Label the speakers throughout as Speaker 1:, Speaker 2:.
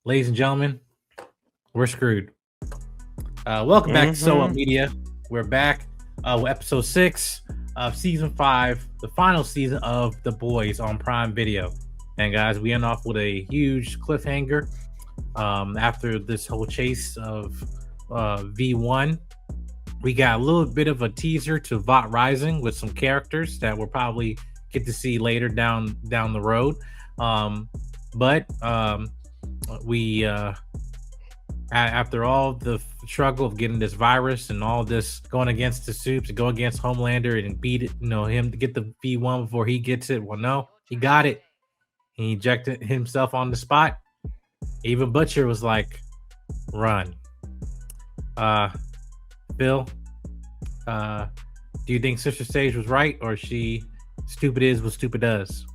Speaker 1: ladies and gentlemen, we're screwed. Welcome back to So Up Media. We're back with episode 6 of season 5, the final season of The Boys on Prime Video. And guys, we end off with a huge cliffhanger after this whole chase of V1. We got a little bit of a teaser to Vought Rising with some characters that we'll probably get to see later down the road. But we after all the struggle of getting this virus and all this going against the Supes to go against Homelander and beat it, him to get the V1 before he gets it. Well, no, he got it. He ejected himself on the spot. Even Butcher was like, run. Bill, do you think Sister Sage was right, or she stupid is what stupid does?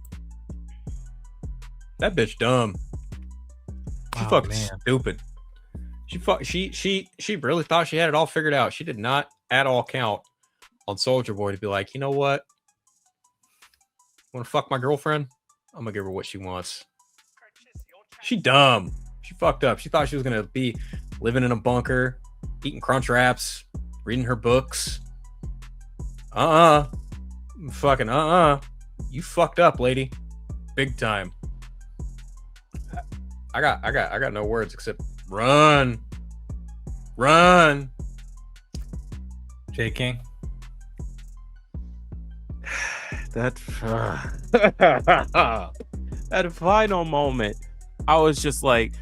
Speaker 2: That bitch dumb. She fucking stupid. She really thought she had it all figured out. She did not at all count on Soldier Boy to be like, you know what? Want to fuck my girlfriend? I'm gonna give her what she wants. She dumb. She fucked up. She thought she was gonna be living in a bunker, eating crunch wraps, reading her books. Fucking You fucked up, lady. Big time. I got no words except run.
Speaker 1: J King.
Speaker 3: That final moment, I was just like,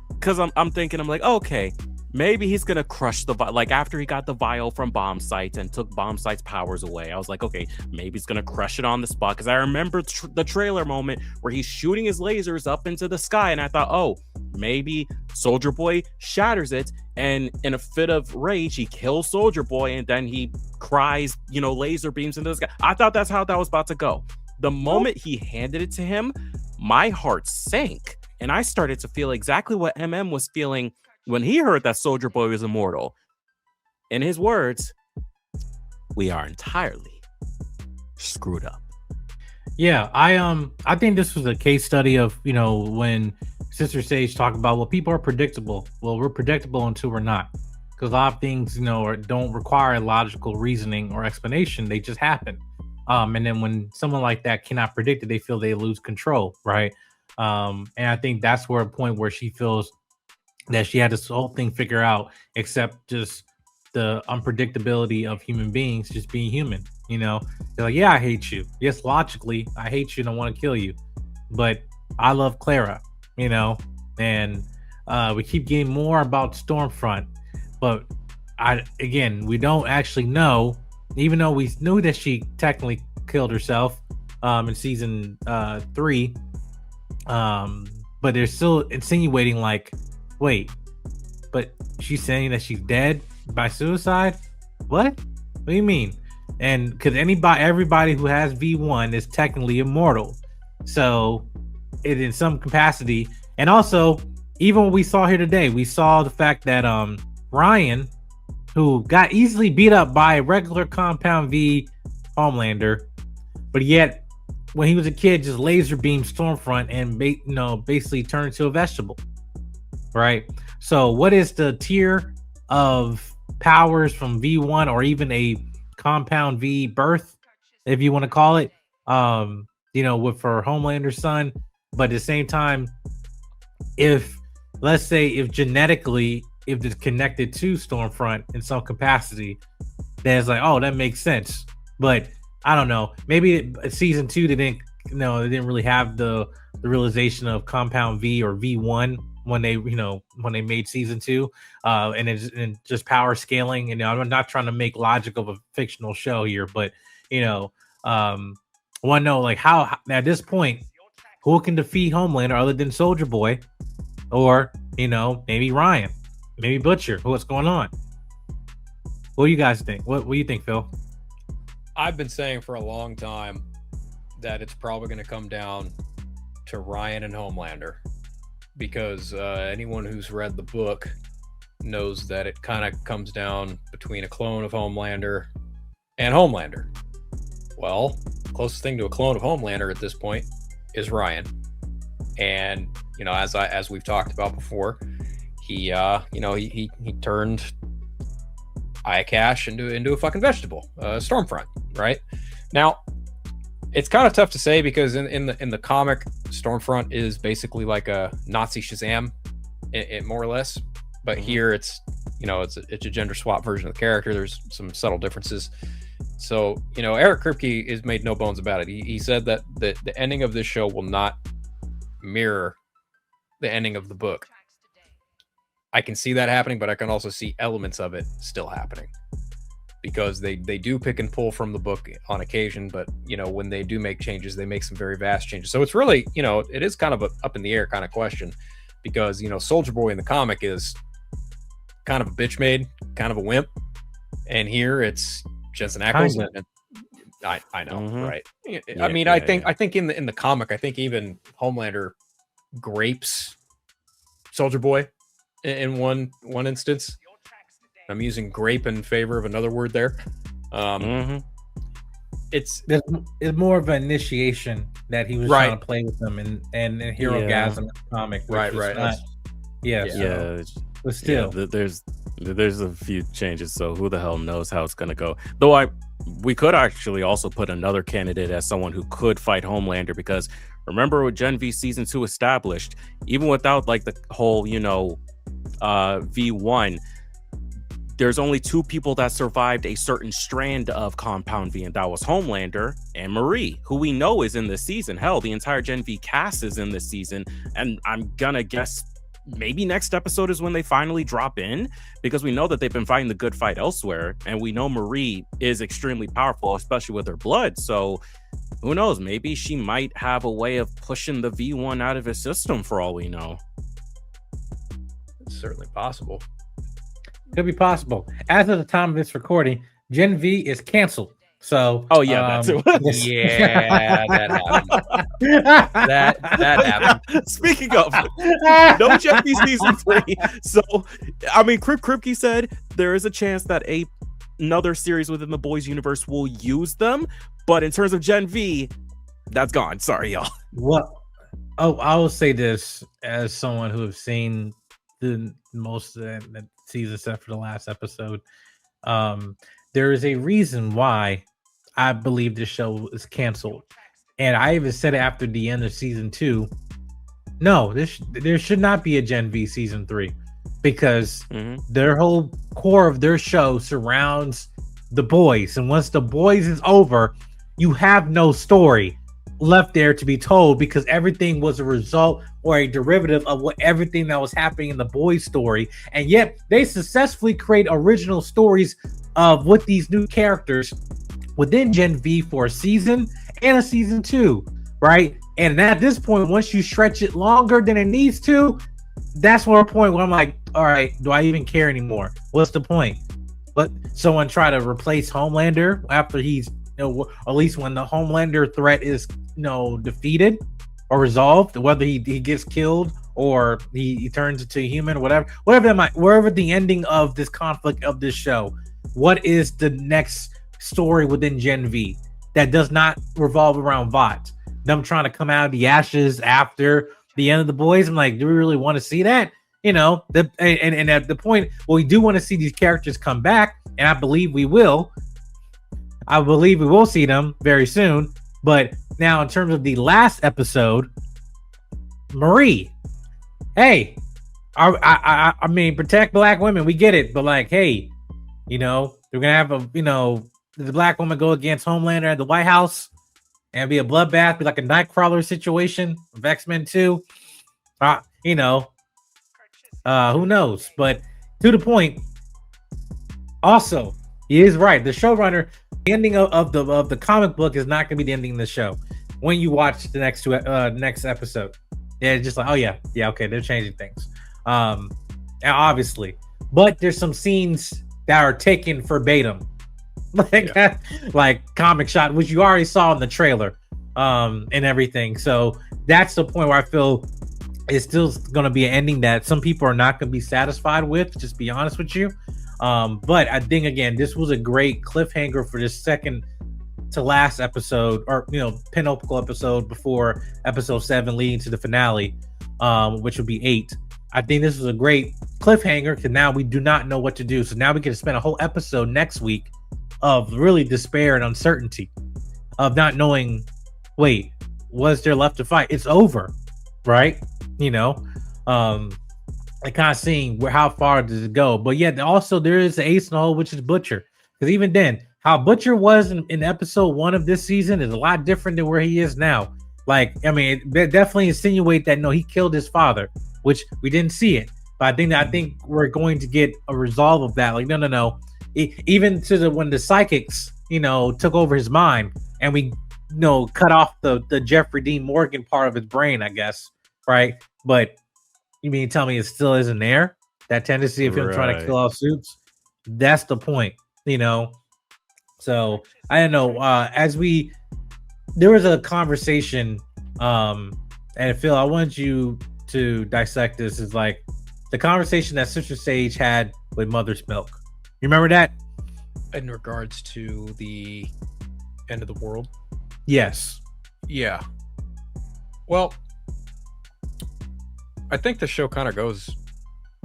Speaker 3: because I'm thinking, I'm like, okay, maybe he's gonna crush the like after he got the vial from Bomb Sight and took Bomb Sight's powers away. I was like, okay, maybe he's gonna crush it on the spot, because I remember the trailer moment where he's shooting his lasers up into the sky, and I thought, oh, maybe Soldier Boy shatters it, and in a fit of rage, he kills Soldier Boy, and then he cries, laser beams into the sky. I thought that's how that was about to go. The moment he handed it to him, my heart sank, and I started to feel exactly what MM was feeling when he heard that Soldier Boy was immortal. In his words, we are entirely screwed up.
Speaker 1: Yeah, I think this was a case study of, when Sister Sage talked about, well, people are predictable. Well, we're predictable until we're not. Because a lot of things, don't require logical reasoning or explanation. They just happen. And then when someone like that cannot predict it, they feel they lose control, right? And I think that's where a point where she feels that she had this whole thing figure out, except just the unpredictability of human beings just being human. They're like, yeah, I hate you. Yes, logically, I hate you and I want to kill you, but I love Clara, and we keep getting more about Stormfront, but we don't actually know, even though we knew that she technically killed herself in season 3, but they're still insinuating like, wait, but she's saying that she's dead by suicide? What do you mean? And because everybody who has V1 is technically immortal, so it in some capacity. And also, even what we saw here today, we saw the fact that Ryan, who got easily beat up by a regular Compound V Homelander, but yet when he was a kid, just laser beamed Stormfront and basically turned into a vegetable. Right. So what is the tier of powers from V1, or even a Compound V birth, if you want to call it, with for Homelander's son? But at the same time, let's say if genetically, if it's connected to Stormfront in some capacity, then it's like, oh, that makes sense. But I don't know. Maybe season 2 they didn't really have the realization of Compound V or V1 when they made season 2, and it's just power scaling. I'm not trying to make logic of a fictional show here, but want to know, like, how at this point, who can defeat Homelander other than Soldier Boy, or maybe Ryan, maybe Butcher? What's going on? What do you guys think? What do you think, Phil?
Speaker 2: I've been saying for a long time that it's probably going to come down to Ryan and Homelander, because anyone who's read the book knows that it kind of comes down between a clone of Homelander and Homelander. Well, the closest thing to a clone of Homelander at this point is Ryan. And you know, as we've talked about before, he turned Ayakash into a fucking vegetable, Stormfront, right? Now, it's kind of tough to say because in the comic, Stormfront is basically like a Nazi Shazam, it more or less. But here it's a gender swap version of the character. There's some subtle differences. So, Eric Kripke has made no bones about it. He said that the ending of this show will not mirror the ending of the book. I can see that happening, but I can also see elements of it still happening because they do pick and pull from the book on occasion. But, when they do make changes, they make some very vast changes. So it's really, it is kind of a up in the air kind of question because, Soldier Boy in the comic is kind of a bitch made, kind of a wimp. And here it's Jensen Ackles. And I know, right? I mean, I think in the comic, I think even Homelander grapes Soldier Boy in one instance. I'm using grape in favor of another word there. It's
Speaker 1: more of an initiation that he was trying to play with them and Hero Gasm in the comic.
Speaker 2: Right.
Speaker 1: But still,
Speaker 3: there's a few changes, so who the hell knows how it's gonna go. Though we could actually also put another candidate as someone who could fight Homelander, because remember what Gen V season 2 established, even without like the whole V1, there's only two people that survived a certain strand of Compound V, and that was Homelander and Marie, who we know is in this season. Hell, the entire Gen V cast is in this season, and I'm gonna guess maybe next episode is when they finally drop in, because we know that they've been fighting the good fight elsewhere, and we know Marie is extremely powerful, especially with her blood. So who knows, maybe she might have a way of pushing the V1 out of his system for all we know.
Speaker 2: It's certainly possible.
Speaker 1: Could be possible. As of the time of this recording, Gen V is canceled. So,
Speaker 3: that too.
Speaker 2: Yeah, that happened. that happened.
Speaker 3: Speaking of, no Gen V season 3. So, I mean, Kripke said there is a chance that another series within the boys universe will use them, but in terms of Gen V, that's gone. Sorry, y'all.
Speaker 1: What? Oh, I will say this as someone who have seen the most of the season except for the last episode. There is a reason why I believe this show is canceled, and I even said it after the end of season 2. No, there should not be a Gen V season 3 because their whole core of their show surrounds the boys, and once the boys is over, you have no story left there to be told because everything was a result or a derivative of everything that was happening in the boys story, and yet they successfully create original stories of with these new characters within Gen V for a season and a season 2, right? And at this point, once you stretch it longer than it needs to, that's one point where I'm like, all right, do I even care anymore? What's the point? But someone try to replace Homelander after he's, or at least when the Homelander threat is, defeated or resolved, whether he gets killed or he turns into a human, wherever the ending of this conflict of this show, what is the next story within Gen V that does not revolve around Vought? Them trying to come out of the ashes after the end of the boys. I'm like, do we really want to see that? And at the point, we do want to see these characters come back, and I believe we will. I believe we will see them very soon. But now, in terms of the last episode, Marie, hey, I mean, protect black women, we get it, but like, hey, they're gonna have the black woman go against Homelander at the White House and be a bloodbath, be like a Nightcrawler situation of X-Men 2. Who knows? But to the point, also, he is right. The showrunner, the ending of the comic book is not going to be the ending of the show. When you watch the next episode, it's just like, oh yeah, okay, they're changing things, obviously. But there's some scenes that are taken verbatim, like comic shot, which you already saw in the trailer, and everything. So that's the point where I feel it's still going to be an ending that some people are not going to be satisfied with. Just be honest with you. But I think, again, this was a great cliffhanger for this second to last episode, or penultimate episode before episode 7 leading to the finale. which would be 8. I think this is a great cliffhanger because now we do not know what to do. So now we can spend a whole episode next week of really despair and uncertainty of not knowing, wait, what's there left to fight? It's over, right? You know, and kind of seeing how far does it go. But yet also there is the ace in the hole, which is Butcher. Because even then, how Butcher was in episode 1 of this season is a lot different than where he is now. Like, I mean, it definitely insinuate that no, he killed his father, which we didn't see it. But I think we're going to get a resolve of that. Like, no. Even to when the psychics, took over his mind and we, cut off the Jeffrey Dean Morgan part of his brain, I guess, right? But you mean tell me it still isn't there? That tendency of him trying to kill off Soups? That's the point, So I don't know. There was a conversation, and Phil, I want you to dissect this. Is like the conversation that Sister Sage had with Mother's Milk. You remember that?
Speaker 2: In regards to the end of the world?
Speaker 1: Yes.
Speaker 2: Yeah. Well, I think the show kind of goes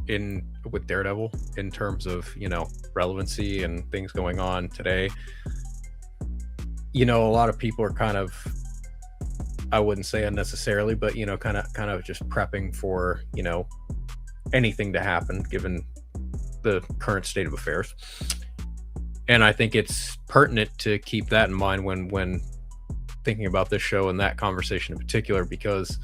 Speaker 2: in with Daredevil in terms of, relevancy and things going on today. A lot of people are kind of, I wouldn't say unnecessarily, but, kind of just prepping for, anything to happen given the current state of affairs. And I think it's pertinent to keep that in mind when thinking about this show and that conversation in particular, because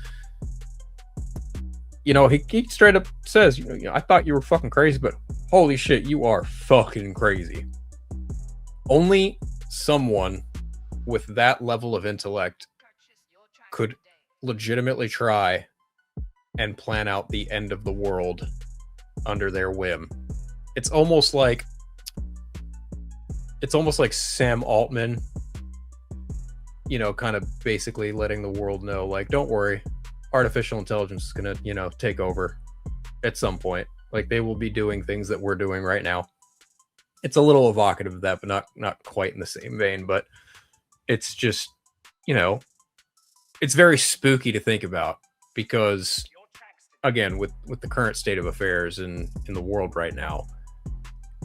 Speaker 2: he straight up says, I thought you were fucking crazy, but holy shit, you are fucking crazy. Only someone with that level of intellect could legitimately try and plan out the end of the world under their whim. It's almost like Sam Altman, kind of basically letting the world know, like, don't worry, artificial intelligence is going to, take over at some point. Like, they will be doing things that we're doing right now. It's a little evocative of that, but not quite in the same vein. But it's just, it's very spooky to think about because, again, with the current state of affairs in the world right now,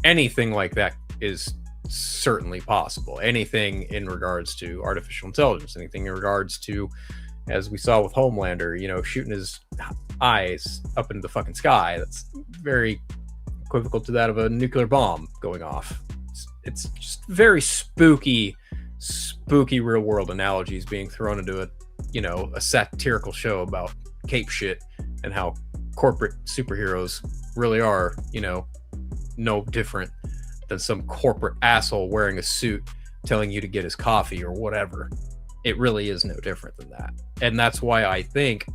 Speaker 2: anything like that is certainly possible. Anything in regards to artificial intelligence, anything in regards to, as we saw with Homelander, shooting his eyes up into the fucking sky. That's very equivocal to that of a nuclear bomb going off. It's just very spooky real world analogies being thrown into a satirical show about cape shit and how corporate superheroes really are, no different than some corporate asshole wearing a suit telling you to get his coffee or whatever. It really is no different than that. And that's why I think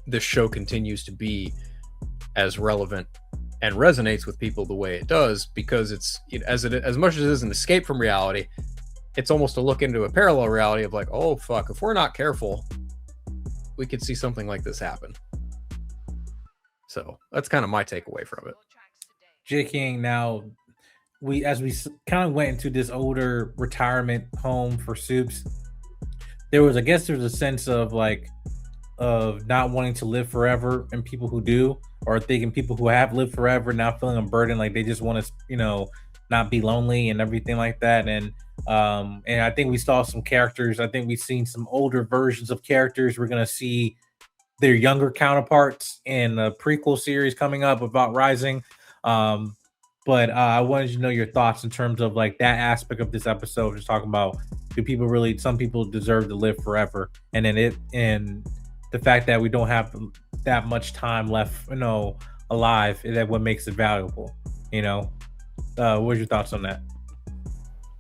Speaker 2: this show continues to be as relevant and resonates with people the way it does, because it's as much as it is an escape from reality, it's almost a look into a parallel reality of like, oh fuck, if we're not careful, we could see something like this happen. So that's kind of my takeaway from it.
Speaker 1: J. King, now as we kind of went into this older retirement home for Soups, there was a sense of not wanting to live forever, and people who do, or thinking people who have lived forever now feeling a burden, like they just want to, not be lonely and everything like that. And I think we saw some characters. I think we've seen some older versions of characters. We're gonna see their younger counterparts in the prequel series coming up with Vought Rising. But I wanted to know your thoughts in terms of like that aspect of this episode, just talking about, some people deserve to live forever, and then the fact that we don't have that much time left, alive, that what makes it valuable. What's your thoughts on that?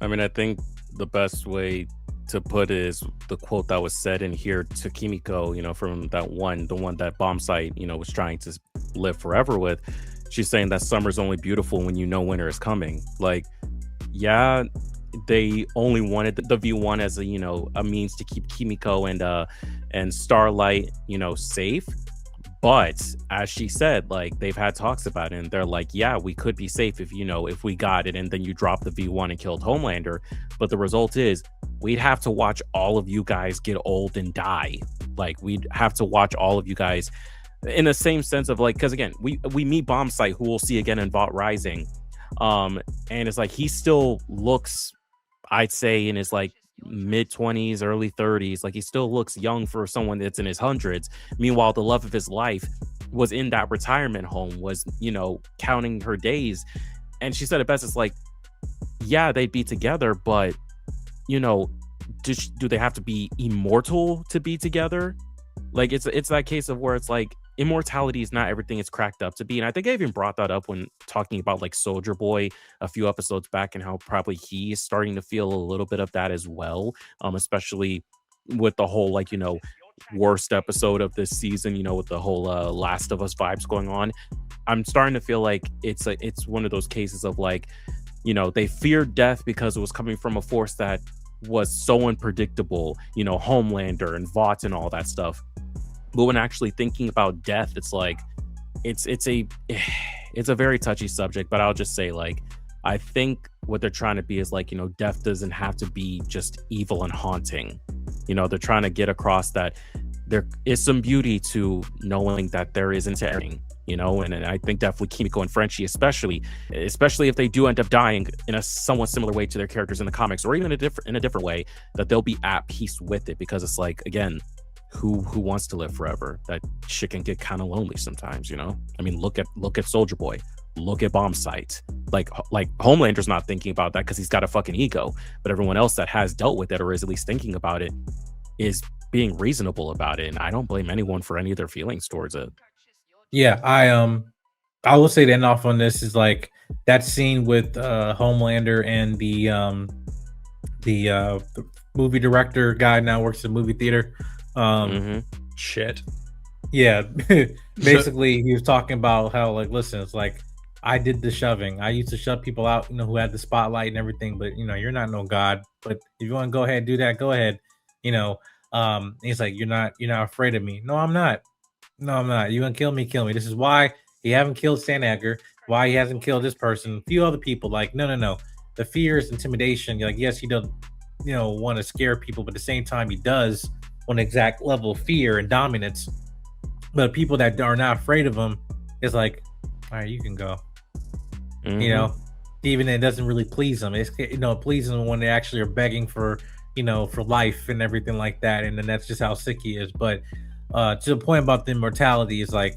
Speaker 3: I mean, I think the best way to put it is the quote that was said in here to Kimiko, from the one that Bombsight, was trying to live forever with. She's saying that summer's only beautiful when winter is coming. Like, yeah, they only wanted the V1 as a means to keep Kimiko and Starlight, safe. But as she said, like, they've had talks about it, and they're like, yeah, we could be safe if we got it, and then you drop the V1 and killed Homelander. But the result is we'd have to watch all of you guys get old and die. Like we'd have to watch all of you guys in the same sense of like, because again, we meet Bombsight, who we'll see again in Vought Rising, and it's like he still looks, I'd say, in his like mid-20s, early 30s. Like he still looks young for someone that's in his hundreds. Meanwhile, the love of his life was in that retirement home, was, you know, counting her days. And she said it best, it's like, yeah, they'd be together, but, you know, do they have to be immortal to be together? Like it's that case of where it's like immortality is not everything it's cracked up to be. And I think I even brought that up when talking about like Soldier Boy a few episodes back, and how probably he is starting to feel a little bit of that as well, especially with the whole, like, you know, worst episode of this season, you know, with the whole Last of Us vibes going on. I'm starting to feel like it's one of those cases of like, you know, they feared death because it was coming from a force that was so unpredictable, you know, Homelander and Vought and all that stuff. But when actually thinking about death, it's like it's a very touchy subject. But I'll just say, like, I think what they're trying to be is like, you know, death doesn't have to be just evil and haunting. You know, they're trying to get across that there is some beauty to knowing that there isn't anything, you know. And I think definitely Kimiko and Frenchie, especially if they do end up dying in a somewhat similar way to their characters in the comics, or even in a different way, that they'll be at peace with it. Because it's like, again, who wants to live forever? That shit can get kind of lonely sometimes, you know. I mean, look at Soldier Boy, look at Bombsight. Like Homelander's not thinking about that because he's got a fucking ego, but everyone else that has dealt with it, or is at least thinking about it, is being reasonable about it. And I don't blame anyone for any of their feelings towards it.
Speaker 1: Yeah, I will say the end off on this is like that scene with Homelander and the movie director guy now works in the movie theater.
Speaker 2: Shit.
Speaker 1: Yeah, basically he was talking about how, like, listen, it's like, I did the shoving. I used to shove people out, you know, who had the spotlight and everything, but you know, you're not no god. But if you want to go ahead and do that, go ahead. You know, he's like, you're not afraid of me. No, I'm not. No, I'm not. You gonna kill me? Kill me. This is why he haven't killed Stan Edgar. Why he hasn't killed this person? A few other people. Like, no. The fear is intimidation. Like, yes, he doesn't, you know, want to scare people, but at the same time, he does on an exact level of fear and dominance. But people that are not afraid of him is like, all right, you can go. You know, even it doesn't really please them. It's, you know, it pleases them when they actually are begging for, you know, for life and everything like that. And then that's just how sick he is. But to the point about the immortality is like,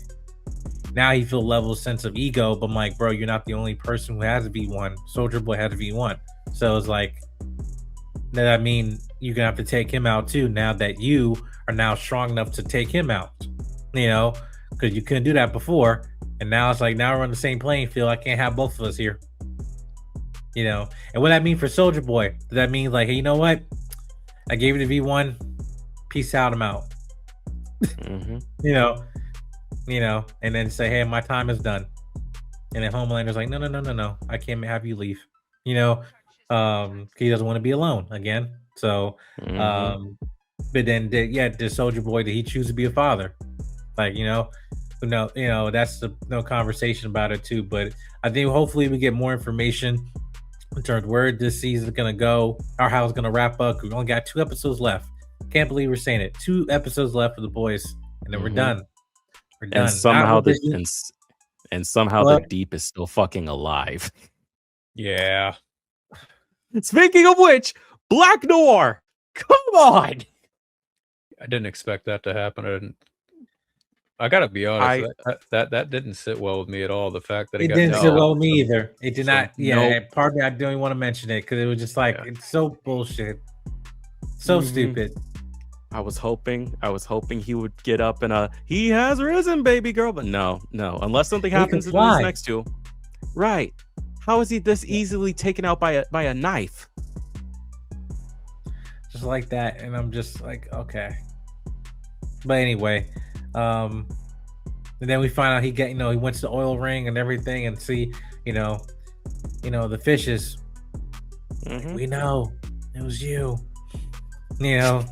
Speaker 1: now he feels a level sense of ego. But I'm like, bro, you're not the only person who has a V1. Soldier Boy has a V1. So it's like, that mean you're gonna have to take him out too. Now that you are now strong enough to take him out, you know, because you couldn't do that before. And now it's like, now we're on the same playing field. I can't have both of us here, you know. And what that mean for Soldier Boy? Does that mean like, hey, you know what? I gave you the V1. Peace out. I'm out. You know, and then say, hey, my time is done. And then Homelander's like, no. I can't have you leave. You know, he doesn't want to be alone again. So, but then, the Soldier Boy, did he choose to be a father? Like, you know, that's no conversation about it too. But I think hopefully we get more information in terms of where this season is gonna go, or how it's gonna wrap up. We only got 2 episodes left. Can't believe we're saying it. 2 episodes left for the boys, and then we're done. We're done.
Speaker 3: And somehow the Deep is still fucking alive.
Speaker 2: Yeah.
Speaker 3: Speaking of which, Black Noir, come on.
Speaker 2: I didn't expect that to happen. I gotta be honest, that didn't sit well with me at all. The fact that
Speaker 1: it didn't sit well with me either. It did not. Yeah, part of me, I don't even want to mention it because it was just like, it's so bullshit, so stupid.
Speaker 3: I was hoping he would get up and he has risen, baby girl, but no, unless something happens in these next 2. Right? How is he this easily taken out by a knife?
Speaker 1: Just like that, and I'm just like, okay. But anyway, and then we find out he went to the oil ring and everything, and see, you know, the fishes. We know it was you. You know.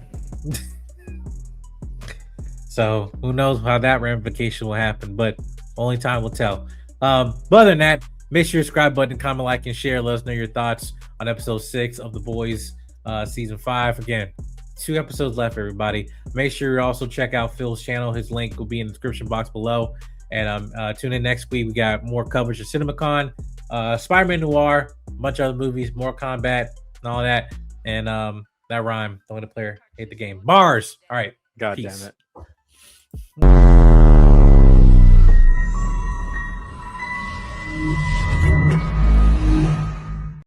Speaker 1: So who knows how that ramification will happen, but only time will tell. But other than that, make sure you subscribe button, comment, like, and share. Let us know your thoughts on episode 6 of The Boys, season 5. Again, 2 episodes left, everybody. Make sure you also check out Phil's channel. His link will be in the description box below. And tune in next week. We got more coverage of CinemaCon, Spider-Man Noir, a bunch of other movies, more combat, and all that. And that rhyme. Don't let a player hate the game. Bars. All right.
Speaker 3: God
Speaker 1: Peace.
Speaker 3: damn it.